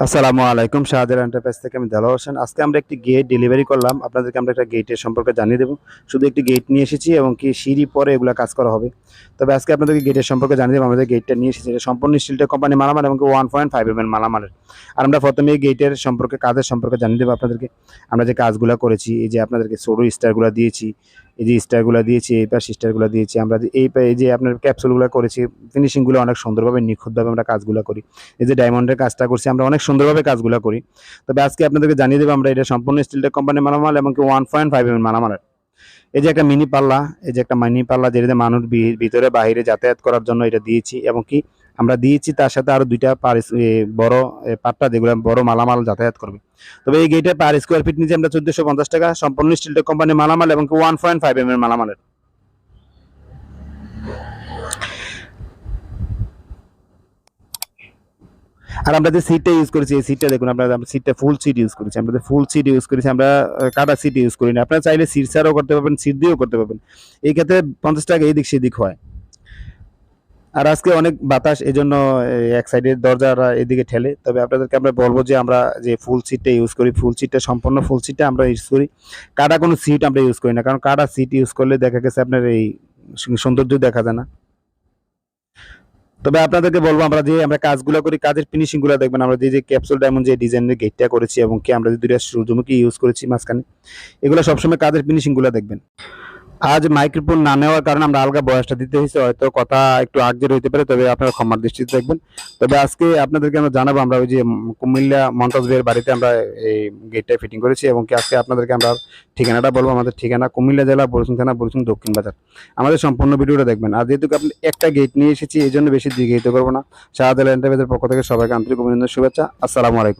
আসসালামু আলাইকুম, শাহজালাল এন্টারপ্রাইজ থেকে আমি দেলোয়ার হোসেন। আজকে আমরা একটি গেট ডেলিভারি করলাম। আপনাদেরকে আমরা একটা গেটের সম্পর্কে জানিয়ে দেব। শুধু একটি গেট নিয়ে এসেছি এবং কি সিঁড়ি পরে এগুলা কাজ করা হবে। তবে আজকে আপনাদেরকে গেটের সম্পর্কে জানিয়ে দেব। আমাদের গেটটা নিয়ে এসেছি, এটা সম্পূর্ণ স্টিলটেক কোম্পানি মালামাল এবং 1.5 mm মালামালের। আর আমরা প্রথমে এই গেটের সম্পর্কে কাজের সম্পর্কে জানিয়ে দেব আপনাদেরকে। আমরা যে কাজগুলা করেছি, এই যে আপনাদেরকে ছোট স্টারগুলা দিয়েছি, এই যে স্টারগুলা দিয়েছি, এই পাশে স্টারগুলা দিয়েছি। আমরা যে এই যে আপনার ক্যাপসুলগুলা করেছি, ফিনিশিংগুলো অনেক সুন্দরভাবে নিখুঁতভাবে আমরা কাজগুলা করি। এই যে ডায়মন্ডের কাজটা করছি, আমরা অনেক সুন্দরভাবে কাজগুলো করি। তবে আজকে আপনাদেরকে জানিয়ে দেবো আমরা এটা সম্পূর্ণ স্টিলটেক কোম্পানির মালামাল এবং 1.5 mm মালামালের। এই যে একটা মিনি পাল্লা, এই যে একটা মিনি পাল্লা যেটাতে মানুষ ভিতরে বাহিরে যাতায়াত করার জন্য এটা দিয়েছি এবং কি আমরা দিয়েছি তার সাথে আরো দুইটা বড় পাট্টা যেগুলো বড় মালামাল যাতায়াত করবে। তবে এই গেটের পার স্কোয়ার ফিট নিচে আমরা 1450 টাকা, সম্পূর্ণ স্টিলটেক কোম্পানির মালামাল এবং 1.5 mm মালামালের। আর আমরা যে সিটটা ইউজ করেছি, এই সিটটা দেখুন, আমরা সিটটা ফুল সিট ইউজ করেছি। আমরা ফুল সিট ইউজ করেছি, আমরা কাটা সিট ইউজ করি না। আপনারা চাইলে সিট ছাড়াও করতে পারবেন, সিট দিয়েও করতে পারবেন। এই ক্ষেত্রে 50 টাকা এদিক সেদিক হয়। আর আজকে অনেক বাতাস, এই জন্য এক সাইডের দরজাটা এদিকে ঠেলে। তবে আপনাদেরকে আমরা বলবো যে আমরা যে ফুল সিটটা ইউজ করি, ফুল সিটটা সম্পূর্ণ ফুল সিটটা আমরা ইউজ করি। কাটা কোনো সিট আমরা ইউজ করি না, কারণ কাটা সিট ইউজ করলে দেখা গেছে আপনার এই সৌন্দর্য দেখা যায় না। তবে আপনাদেরকে বলবো আমরা যে আমরা কাজগুলো করি, কাজের ফিনিশিং গুলো দেখবেন। আমরা যে ক্যাপসুল ডায়মন্ড যে ডিজাইনের গেটটা করেছি এবং কি আমরা যে দুইটা সূর্যমুখী ইউজ করেছি মাঝখানে, এগুলো সবসময় কাজের ফিনিশিং গুলো দেখবেন। আজ মাইক্রোফোন না নেওয়ার কারণে আমরা আলগা বয়সটা দিতে হয়েছে, হয়তো কথা একটু আগজের হইতে পারে, তবে আপনারা ক্ষমার দৃষ্টিতে দেখবেন। তবে আজকে আপনাদেরকে আমরা জানাবো আমরা ওই যে কুমিল্লা মন্টাজ ভাইয়ের বাড়িতে আমরা এই গেটটা ফিটিং করেছি এবং কি আজকে আপনাদেরকে আমরা ঠিকানাটা বলবো। আমাদের ঠিকানা কুমিল্লা জেলা বরুসুন থানা, বরুসুন দক্ষিণ বাজার। আমাদের সম্পূর্ণ ভিডিওটা দেখবেন। আর যেহেতু আপনি একটা গেট নিয়ে এসেছি, এই জন্য বেশি দীর্ঘায়িত করবো না। শাহজালাল এন্টারপ্রাইজের পক্ষ থেকে সবাইকে আন্তরিক অভিনন্দন, শুভেচ্ছা। আসসালামু আলাইকুম।